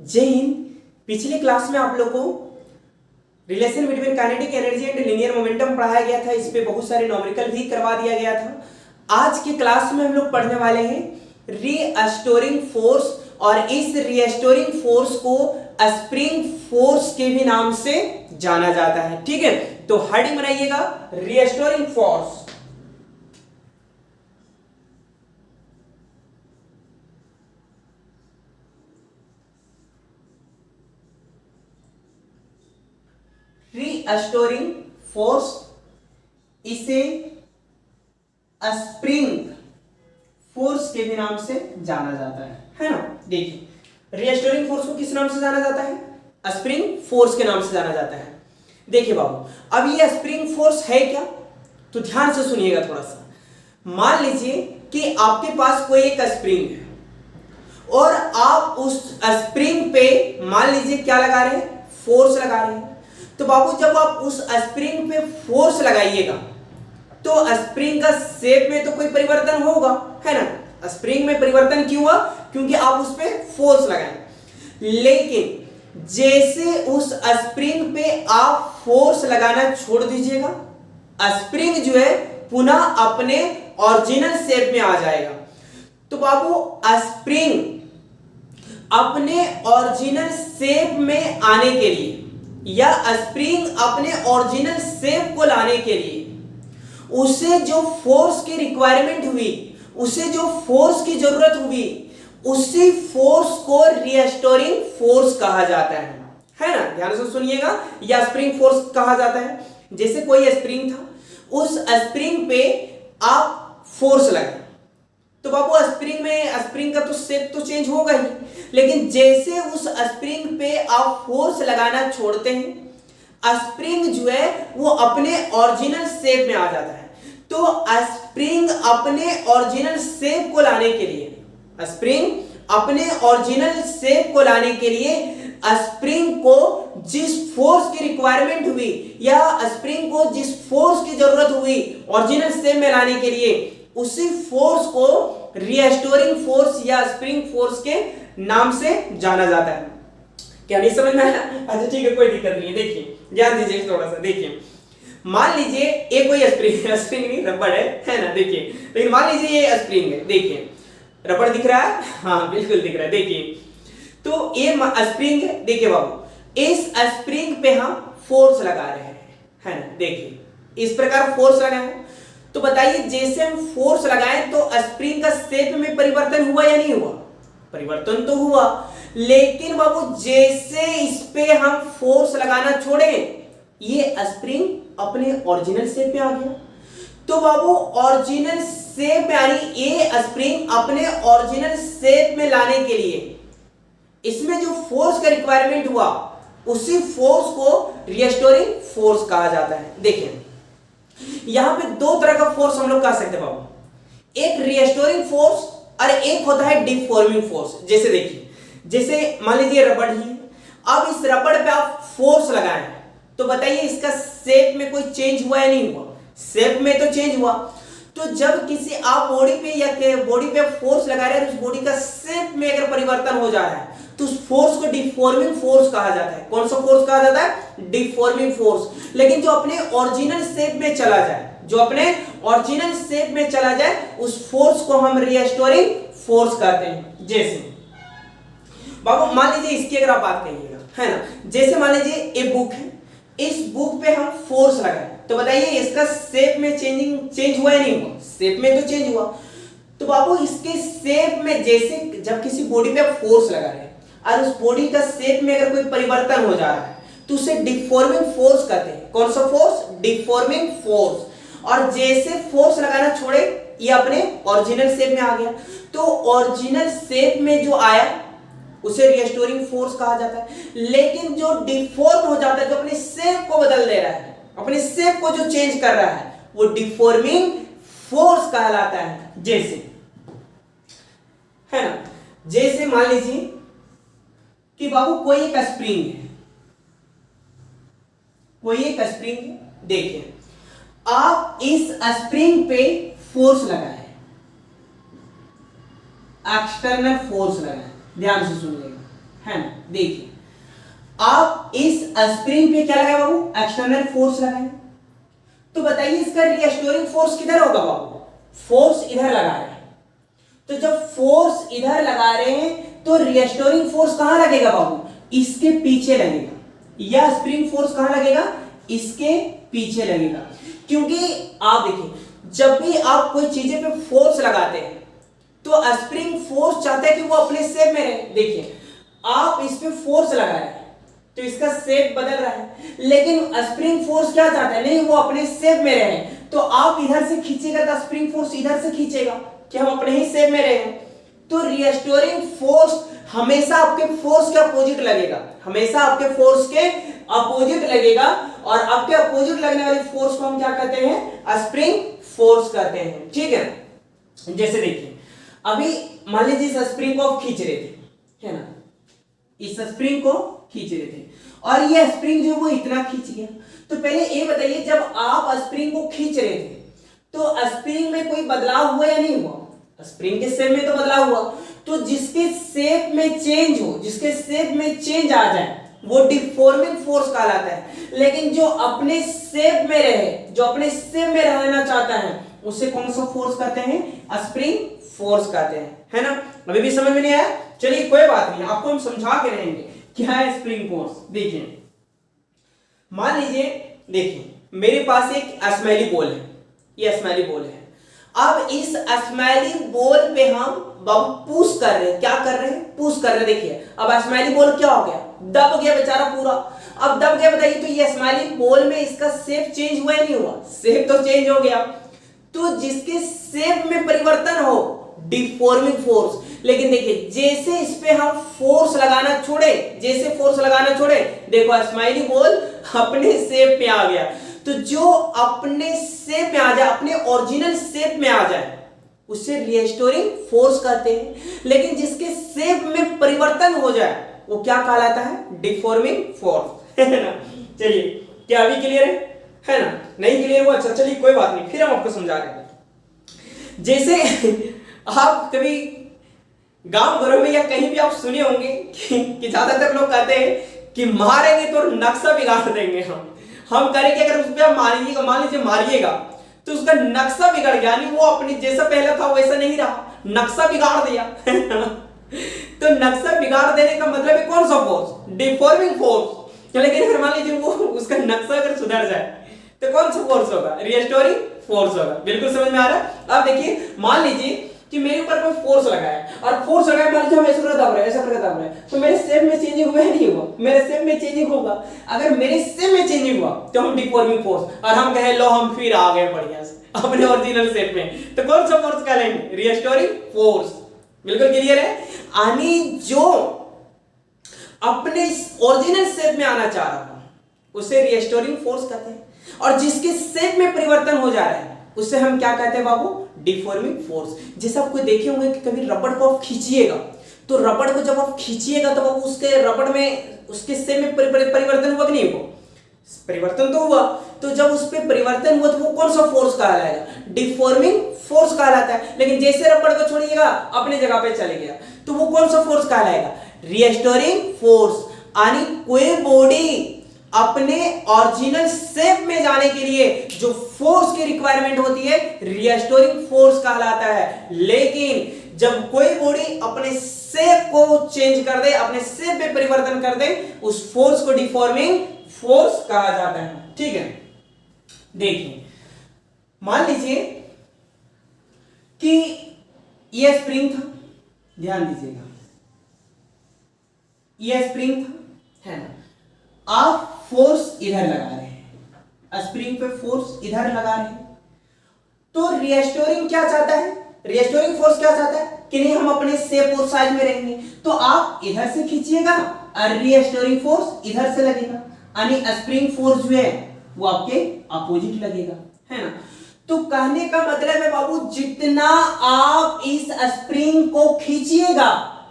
जय हिंद। पिछले क्लास में आप लोग को relation between kinetic energy and linear momentum पढ़ाया गया था। इस पे बहुत सारे न्यूमेरिकल भी करवा दिया गया था। आज के क्लास में हम लोग पढ़ने वाले हैं रीस्टोरिंग फोर्स, और इस रीस्टोरिंग फोर्स को स्प्रिंग फोर्स के भी नाम से जाना जाता है। ठीक है, तो हेडिंग बनाइएगा रीस्टोरिंग फोर्स। रीस्टोरिंग फोर्स, इसे स्प्रिंग फोर्स के भी नाम से जाना जाता है ना। देखिए, रीस्टोरिंग फोर्स को किस नाम से जाना जाता है? स्प्रिंग फोर्स के नाम से जाना जाता है। देखिए बाबू, अब ये स्प्रिंग फोर्स है क्या, तो ध्यान से सुनिएगा थोड़ा सा। मान लीजिए कि आपके पास कोई एक स्प्रिंग है और आप उस स्प्रिंग पे मान लीजिए क्या लगा रहे हैं, फोर्स लगा रहे हैं। तो बाबू, जब आप उस स्प्रिंग पे फोर्स लगाइएगा तो स्प्रिंग का शेप में तो कोई परिवर्तन होगा, है ना। स्प्रिंग में परिवर्तन क्यों हुआ? क्योंकि आप उस पे फोर्स लगाए। लेकिन जैसे उस स्प्रिंग पे आप फोर्स लगाना छोड़ दीजिएगा, स्प्रिंग जो है पुनः अपने ओरिजिनल शेप में आ जाएगा। तो बाबू, स्प्रिंग अपने ओरिजिनल शेप में आने के लिए या स्प्रिंग अपने ओरिजिनल शेप को लाने के लिए उसे जो फोर्स की रिक्वायरमेंट हुई, उसे जो फोर्स की जरूरत हुई, उसी फोर्स को रीस्टोरिंग फोर्स कहा जाता है ना। ध्यान से सुनिएगा, या स्प्रिंग फोर्स कहा जाता है। जैसे कोई स्प्रिंग था, उस स्प्रिंग पे आप फोर्स लगाए तो बाबू स्प्रिंग का तो शेप तो चेंज होगा ही, लेकिन जैसे उस स्प्रिंग पे आप फोर्स लगाना छोड़ते हैं, स्प्रिंग जो है वो अपने ओरिजिनल शेप में आ जाता है। तो स्प्रिंग अपने ओरिजिनल शेप को लाने के लिए, स्प्रिंग अपने ओरिजिनल शेप को लाने के लिए स्प्रिंग को जिस फोर्स की रिक्वायरमेंट हुई या स्प्रिंग को जिस फोर्स की जरूरत हुई ओरिजिनल शेप में लाने के लिए, उसी फोर्स को रीस्टोरिंग फोर्स या स्प्रिंग फोर्स के नाम से जाना जाता है। क्या नहीं समझ में आया? अच्छा ठीक है, कोई दिक्कत नहीं है। देखिए, ध्यान दीजिए थोड़ा सा। देखिए, मान लीजिए ये कोई स्प्रिंग नहीं, रबड़ है ना। देखिए, लेकिन मान लीजिए ये स्प्रिंग है। देखिए, रबड़ दिख रहा है? हाँ, बिल्कुल दिख रहा है। देखिए, तो ये स्प्रिंग है। देखिए बाबू, इस स्प्रिंग पे हम फोर्स लगा रहे हैं, है ना। देखिए, इस प्रकार फोर्स लगा है। तो बताइए, जैसे हम फोर्स लगाए तो स्प्रिंग का शेप में परिवर्तन हुआ या नहीं हुआ? परिवर्तन तो हुआ। लेकिन बाबू, जैसे इस पे हम फोर्स लगाना छोड़े, ये स्प्रिंग अपने ओरिजिनल शेप में आ गया। तो बाबू, ओरिजिनल शेप में यानी ये स्प्रिंग अपने ओरिजिनल शेप में लाने के लिए इसमें जो फोर्स का रिक्वायरमेंट हुआ, उसी फोर्स को रीस्टोरिंग फोर्स कहा जाता है। देखिए, यहां पे दो तरह का फोर्स हम लोग कह सकते हैं बाबू, एक रीस्टोरिंग फोर्स और एक होता है डिफॉर्मिंग फोर्स। जैसे देखिए, जैसे मान लीजिए रबड़ ही, अब इस रबड़ पे आप फोर्स लगाए तो बताइए इसका शेप में कोई चेंज हुआ या नहीं हुआ? शेप में तो चेंज हुआ। तो जब किसी आप बॉडी पे या बॉडी पे फोर्स लगा रहे हैं, उस बॉडी का शेप में अगर परिवर्तन हो जा रहा है तो उस फोर्स को डिफॉर्मिंग फोर्स कहा जाता है। कौन सा फोर्स कहा जाता है? Deforming force. लेकिन जो अपने ओरिजिनल शेप में चला जाए, जो अपने ओरिजिनल शेप में चला जाए, उस फोर्स को हम रीस्टोरिंग फोर्स कहते हैं। जैसे बाबू, मान लीजिए इसकी अगर आप बात करिएगा, है ना। जैसे मान लीजिए एक बुक है, इस बुक पे हम फोर्स लगाए तो बताइए इसका शेप में चेंज हुआ या नहीं हुआ? शेप में तो चेंज हुआ। तो बाबू, इसके शेप में जैसे जब किसी बॉडी पे फोर्स लगा रहे हैं और उस बॉडी का शेप में अगर कोई परिवर्तन हो जा रहा है तो उसे डिफॉर्मिंग फोर्स कहते हैं। कौन सा फोर्स? Deforming force. और जैसे फोर्स लगाना छोड़े, ये अपने ओरिजिनल शेप में आ गया। तो ओरिजिनल शेप में जो आया उसे रीस्टोरिंग फोर्स कहा जाता है। लेकिन जो डिफॉर्म हो जाता है, जो अपने शेप को बदल दे रहा है, अपने शेप को जो चेंज कर रहा है, वो डिफॉर्मिंग फोर्स कहलाता है। जैसे, है ना, जैसे मान लीजिए कि बाबू कोई एक स्प्रिंग है, कोई एक स्प्रिंग है। देखिए, आप इस स्प्रिंग पे फोर्स लगाए, एक्सटर्नल फोर्स लगाए। ध्यान से सुनिएगा, है ना। देखिए आप इस स्प्रिंग पे क्या लगाए बाबू, एक्सटर्नल फोर्स लगाए, तो बताइए इसका रीस्टोरिंग फोर्स किधर होगा बाबू, फोर्स इधर लगा रहे हैं, तो जब फोर्स इधर लगा रहे हैं तो रीस्टोरिंग फोर्स कहां लगेगा बाबू, इसके पीछे लगेगा, या स्प्रिंग फोर्स कहां लगेगा, इसके पीछे लगेगा। क्योंकि आप देखिए जब भी आप कोई चीजें पे फोर्स लगाते हैं तो स्प्रिंग फोर्स चाहता है कि वो अपने शेप में रहे। देखिए आप इस पे फोर्स लगा रहे हैं तो इसका शेप बदल रहा है, लेकिन स्प्रिंग फोर्स क्या चाहता है, नहीं वो अपने शेप में रहे, तो आप इधर से खींचेगा तो स्प्रिंग फोर्स इधर से खींचेगा कि हम अपने ही शेप में रहे। तो रीस्टोरिंग फोर्स हमेशा आपके फोर्स के अपोजिट लगेगा, हमेशा आपके फोर्स के अपोजिट लगेगा, और आपके अपोजिट लगने वाली फोर्स को हम क्या कहते हैं, स्प्रिंग फोर्स कहते हैं। ठीक है, जैसे देखिए अभी मान लीजिए इस स्प्रिंग को आप खींच रहे थे, है ना, इस स्प्रिंग को खींच रहे थे और ये स्प्रिंग जो वो इतना खींच गया, तो पहले ये बताइए जब आप स्प्रिंग को खींच रहे थे तो स्प्रिंग में कोई बदलाव हुआ या नहीं हुआ, स्प्रिंग के शेप में तो बदलाव हुआ, तो जिसके शेप में चेंज हो, जिसके शेप में चेंज आ जाए वो डिफॉर्मिंग फोर्स कहलाता है, लेकिन जो अपने शेप में रहे, जो अपने शेप में रहना चाहता है उसे कौन सा फोर्स कहते हैं, स्प्रिंग फोर्स कहते हैं, है ना। अभी भी समझ में नहीं आया, चलिए कोई बात नहीं, आपको हम समझा के रहेंगे क्या है स्प्रिंग फोर्स। देखिए मान लीजिए, देखिए मेरे पास एक स्मैली बॉल है, ये स्मैली बॉल है, अब इस स्मैली बॉल पे हम पुश कर रहे हैं, क्या कर रहे हैं, पुश कर रहे हैं। देखिए अब स्मैली बॉल क्या हो गया, दब गया बेचारा पूरा, अब दब गया, बताइए तो ये स्मैली बॉल में इसका शेप चेंज हुआ या नहीं हुआ, शेप तो चेंज हो गया, तो जिसके शेप में परिवर्तन हो डिफॉर्मिंग फोर्स, लेकिन देखिए जैसे इस पे हम फोर्स लगाना छोड़े, जैसे फोर्स लगाना छोड़े, देखो स्माइली बॉल अपने शेप में आ गया, तो जो अपने शेप में आ जाए, अपने ओरिजिनल शेप में आ जाए उसे रीस्टोरिंग फोर्स कहते हैं, लेकिन जिसके शेप में परिवर्तन हो जाए वो क्या कहलाता है, डिफॉर्मिंग फोर्स, है ना। चलिए क्या अभी क्लियर है ना, नहीं क्लियर हुआ, अच्छा चलिए कोई बात नहीं, फिर हम आपको समझा रहे हैं। जैसे आप कभी गांव घरों में या कहीं भी आप सुने होंगे कि ज्यादातर लोग कहते हैं कि मारेंगे तो नक्शा बिगाड़ देंगे, हम करेंगे, अगर उस पर मारिएगा, मान लीजिए मारिएगा तो उसका नक्शा बिगड़ गया, यानी वो अपने जैसा पहला था वैसा नहीं रहा, नक्शा बिगाड़ दिया तो नक्शा बिगाड़ देने का मतलब है कौन सा फोर्स, डिफॉर्मिंग फोर्स। लेकिन अगर मान लीजिए वो उसका नक्शा अगर सुधर जाए तो कौन सा फोर्स होगा, रीस्टोरिंग फोर्स होगा। बिल्कुल समझ में आ रहा है। अब देखिए मान लीजिए कि मेरे ऊपर कोई फोर्स लगाया और फोर्स लगाया, मान लीजिए हम ऐसा दब रहे हैं, ऐसा करके दब रहे हैं, तो मेरे शेप में चेंजिंग हुआ है, नहीं हुआ, मेरे शेप में चेंजिंग होगा, अगर मेरे शेप में चेंजिंग हुआ तो हम डिफॉर्मिंग फोर्स, और हम कहे लो हम फिर आ गए बढ़िया से अपने ओरिजिनल शेप में, तो कौन सा फोर्स कहलाएंगे, रीस्टोरिंग फोर्स। बिल्कुल क्लियर है, यानी जो अपने ओरिजिनल शेप में आना चाह रहा था उसे रीस्टोरिंग फोर्स कहते हैं, और जिसके शेप में परिवर्तन हो जा रहा है उसे हम क्या कहते हैं बाबू, डिफॉर्मिंग फोर्स। जैसे आप कोई देखे होंगे कि कभी रबड़ को आप खींचिएगा, तो रबड़ को जब आप खींचिएगा तो बाबू उसके रबड़ में, उसके शेप में परिवर्तन हुआ कि नहीं हुआ, परिवर्तन तो हुआ, तो जब उस पर परिवर्तन हुआ तो वो कौन सा फोर्स कहलाएगा, डिफॉर्मिंग फोर्स कहलाता है। लेकिन जैसे रबड़ को छोड़िएगा अपने जगह पे चले गया तो वो कौन सा फोर्स कहलाएगा, रीस्टोरिंग फोर्स। यानी कोई बॉडी अपने ओरिजिनल शेप में जाने के लिए जो फोर्स की रिक्वायरमेंट होती है रीस्टोरिंग फोर्स कहलाता है, लेकिन जब कोई बॉडी अपने शेप को चेंज कर दे, अपने शेप में परिवर्तन कर दे, उस फोर्स को डिफॉर्मिंग फोर्स कहा जाता है। ठीक है, देखिए मान लीजिए कि यह स्प्रिंग था, ध्यान दीजिएगा, यह स्प्रिंग था, है ना, आप फोर्स इधर लगा रहे हैं, स्प्रिंग पे फोर्स इधर लगा रहे हैं, तो रीस्टोरिंग क्या चाहता है, रीस्टोरिंग फोर्स क्या चाहता है कि नहीं हम अपने शेप और साइज में रहेंगे, तो आप इधर से खींचिएगा और रीस्टोरिंग फोर्स इधर से लगेगा, यानी स्प्रिंग फोर्स जो है वो आपके अपोजिट लगेगा, है ना। तो कहने का मतलब है बाबू जितना आप इस स्प्रिंग को खींचिएगा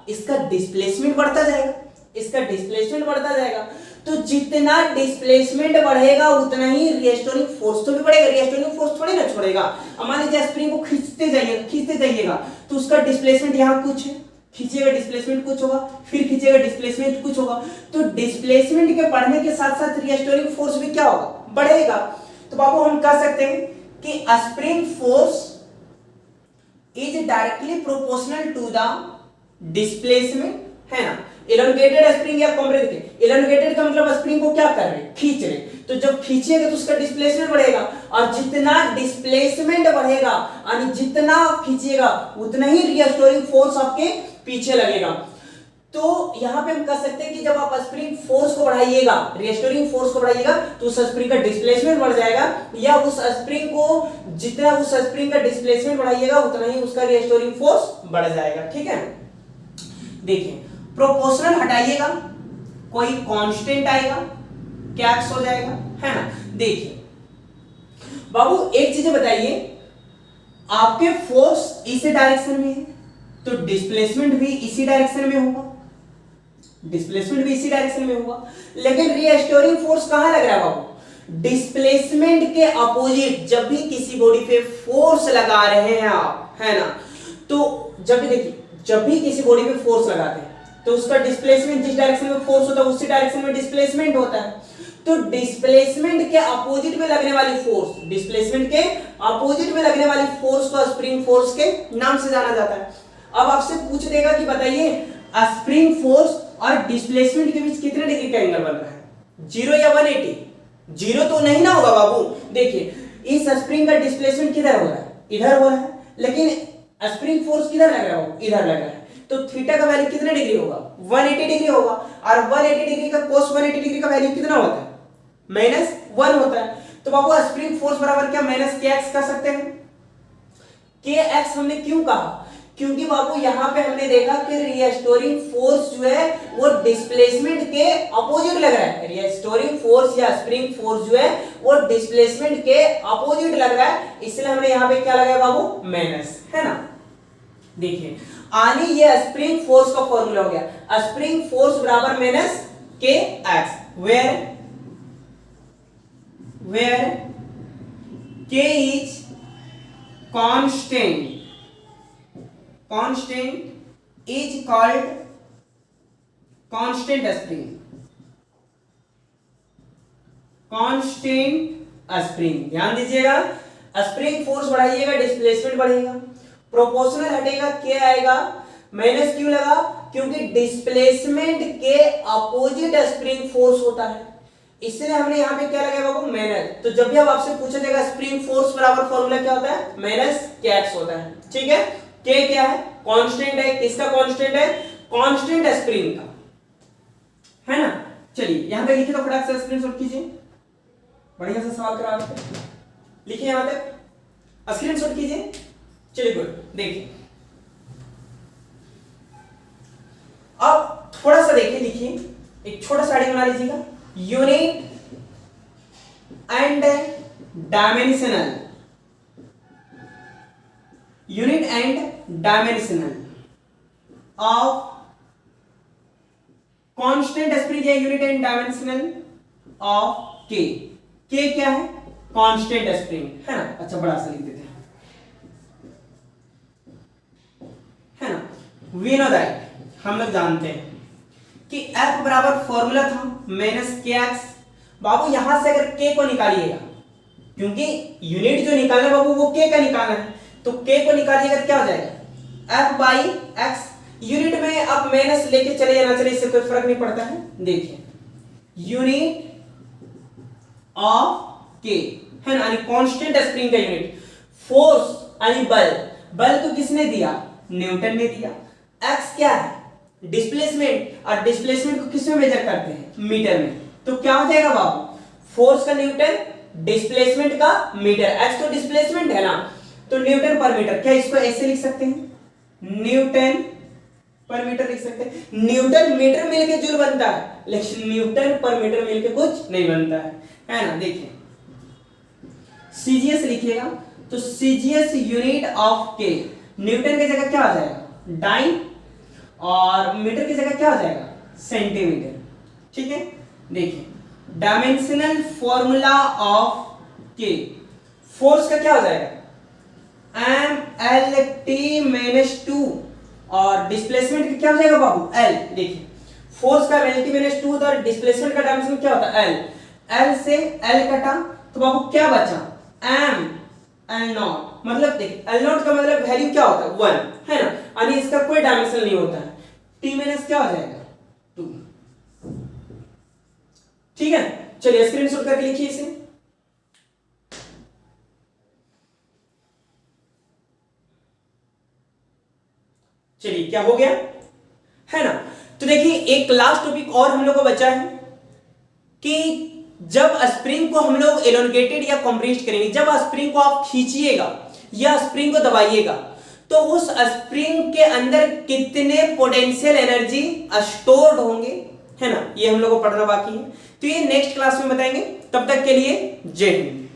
इसका डिस्प्लेसमेंट बढ़ता जाएगा, इसका डिस्प्लेसमेंट बढ़ता जाएगा, तो जितना डिस्प्लेसमेंट बढ़ेगा उतना ही रीस्टोरिंग फोर्स तो भी बढ़ेगा, रीस्टोरिंग फोर्स थोड़ी ना छोड़ेगा। मान लीजिए स्प्रिंग को खींचते जाइएगा तो उसका डिस्प्लेसमेंट यहाँ कुछ है, खींचेगा डिस्प्लेसमेंट कुछ होगा, फिर खींचेगा डिस्प्लेसमेंट कुछ होगा। तो डिस्प्लेसमेंट के बढ़ने के साथ साथ रिस्टोरिंग फोर्स भी क्या होगा, बढ़ेगा। तो बाबू हम कह सकते हैं कि spring force is directly proportional to the displacement, है ना। इलोंगेटेड स्प्रिंग या कॉम्प्रेस्ड, इलोंगेटेड का मतलब स्प्रिंग को क्या कर रहे, खींच रहे। तो जब खींचेगा तो उसका डिस्प्लेसमेंट बढ़ेगा, और जितना डिस्प्लेसमेंट बढ़ेगा यानी जितना खींचेगा उतना ही रिस्टोरिंग फोर्स आपके पीछे लगेगा। तो यहां पे हम कह सकते हैं कि जब आप स्प्रिंग फोर्स को बढ़ाइएगा, रिस्टोरिंग फोर्स को बढ़ाइएगा, तो उस स्प्रिंग का डिस्प्लेसमेंट बढ़ जाएगा, या उस स्प्रिंग को जितना उस स्प्रिंग का डिस्प्लेसमेंट बढ़ाइएगा उतना ही उसका रिस्टोरिंग फोर्स बढ़ जाएगा। ठीक है, देखिए प्रोपोर्शनल हटाइएगा, कोई कांस्टेंट आएगा, क्या एक्स हो जाएगा, है ना। देखिए बाबू एक चीज बताइए, आपके फोर्स इसी डायरेक्शन में है तो डिस्प्लेसमेंट भी इसी डायरेक्शन में होगा, डिस्प्लेसमेंट भी इसी डायरेक्शन में होगा। लेकिन रिस्टोरिंग फोर्स कहां लग रहा है बाबू, डिस्प्लेसमेंट के अपोजिट। जब भी किसी बॉडी पे फोर्स लगा रहे हैं आप, है ना, तो जब भी देखिए जब भी किसी बॉडी पे फोर्स लगाते हैं तो उसका डिस्प्लेसमेंट जिस डायरेक्शन में फोर्स होता है उसी डायरेक्शन में डिस्प्लेसमेंट होता है। तो डिस्प्लेसमेंट के अपोजिट में लगने वाली फोर्स, डिस्प्लेसमेंट के अपोजिट में लगने वाली फोर्स को स्प्रिंग फोर्स के नाम से जाना जाता है। अब आपसे पूछ देगा कि बताइए स्प्रिंग फोर्स और डिस्प्लेसमेंट के बीच कितने डिग्री का एंगल बन रहा है, 0 या 180? 0 तो नहीं ना होगा बाबू। देखिए इस स्प्रिंग का डिस्प्लेसमेंट किधर हो रहा है, इधर हो रहा है, लेकिन स्प्रिंग फोर्स किधर लग रहा है, इधर लग रहा है। तो थीटा का वैल्यू कितने डिग्री होगा, 180 डिग्री होगा। और 180 डिग्री का cos 180 डिग्री का वैल्यू कितना होता है, -1 होता है। तो बाबू स्प्रिंग फोर्स बराबर क्या -kx कर सकते हैं। kx हमने क्यों कहा, क्योंकि बाबू यहां पे हमने देखा कि रिस्टोरिंग फोर्स जो है वो डिस्प्लेसमेंट के अपोजिट लग रहा है। रिस्टोरिंग फोर्स या स्प्रिंग फोर्स जो है वो डिस्प्लेसमेंट के अपोजिट लग रहा है, इसलिए हमने यहां पे क्या लगाया बाबू, माइनस, है ना। देखिए आनी ये स्प्रिंग फोर्स का फॉर्मूला हो गया, स्प्रिंग फोर्स बराबर -kx, where k is constant, constant is called constant spring, constant spring. ध्यान दीजिएगा, स्प्रिंग फोर्स बढ़ाइएगा डिस्प्लेसमेंट बढ़ेगा, प्रोपोर्शनल हटेगा क्या आएगा, माइनस क्यों लगा, क्योंकि डिस्प्लेसमेंट के अपोजिट स्प्रिंग फोर्स होता है, इसलिए हमने यहां पे क्या लगाया बाबू, माइनस। तो जब भी अब आपसे पूछा जाएगा स्प्रिंग फोर्स बराबर फॉर्मूला क्या होता है, -kx होता है। ठीक है, k क्या है, कांस्टेंट है, किसका कांस्टेंट है, कांस्टेंट स्प्रिंग का, है ना। चलिए यहां पे लिखिए तो फटाक से स्क्रीनशॉट कीजिए, बढ़िया से सवाल करा रहे हैं, लिखिए यहां तक स्क्रीनशॉट कीजिए। चलिए गुड, देखिए अब थोड़ा सा देखिए, लिखिए एक छोटा सा आइडिया बना लीजिएगा, unit and dimensional, unit and dimensional of constant spring है, यूनिट एंड डायमेंशनल ऑफ के क्या है, कांस्टेंट स्प्रिंग, है ना। अच्छा बड़ा सा लिख देते हैं, है ना। वी नो दैट, हम लोग जानते हैं कि F बराबर फॉर्मूला था -kx। बाबू यहां से अगर k को निकालिएगा, क्योंकि यूनिट जो निकालना बाबू वो k का निकालना है, तो k को निकालिएगा क्या हो जाएगा, F/x। यूनिट में आप माइनस लेके चले या ना चले इससे कोई फर्क नहीं पड़ता है। देखिए यूनिट ऑफ k, है ना, कांस्टेंट स्प्रिंग का यूनिट, फोर्स यानी बल को किसने दिया, न्यूटन ने दिया। x क्या है, डिस्प्लेसमेंट, और डिस्प्लेसमेंट को किस में मेजर करते हैं, मीटर में। तो क्या हो जाएगा बाबू, फोर्स का न्यूटन, डिस्प्लेसमेंट का मीटर। x तो डिस्प्लेसमेंट है ना, तो न्यूटन पर मीटर। क्या इसको ऐसे लिख सकते हैं, न्यूटन पर मीटर लिख सकते हैं। न्यूटन मीटर मिलके जूल बनता है, लेकिन न्यूटन पर मीटर मिलके कुछ नहीं बनता है ना। देखिए सीजीएस लिखिएगा, तो सीजीएस यूनिट ऑफ के, न्यूटन की जगह क्या आ जाएगा, डाइन, और मीटर की जगह क्या हो जाएगा, सेंटीमीटर। ठीक है, देखिए डायमेंशनल फॉर्मूला ऑफ के, फोर्स का क्या हो जाएगा, mLT-2, और डिस्प्लेसमेंट क्या हो जाएगा बाबू, एल। देखिए फोर्स का रिलेटिव माइनस 2 और डिस्प्लेसमेंट का डायमेंशन क्या होता है, एल। एल से एल कटा तो बाबू क्या बचा, एम एल नॉट। मतलब देखिए एल नॉट का मतलब वैल्यू क्या होता है, 1 है ना, यानी इसका कोई डायमेंशन नहीं होता है। टी माइनस क्या हो जाएगा, 2। ठीक है, चलिए स्क्रीनशॉट करके लिखिए इसे। चलिए क्या हो गया, है ना। तो देखिए एक लास्ट टॉपिक और हम लोग को बचा है कि जब स्प्रिंग को हम लोग एलोंगेटेड या कंप्रेस्ड करेंगे, जब स्प्रिंग को आप खींचिएगा या स्प्रिंग को दबाइएगा तो उस स्प्रिंग के अंदर कितने पोटेंशियल एनर्जी स्टोर्ड होंगे, है ना, ये हम लोग को पढ़ना बाकी है। तो ये नेक्स्ट क्लास में बताएंगे। तब तक के लिए जय हिंद।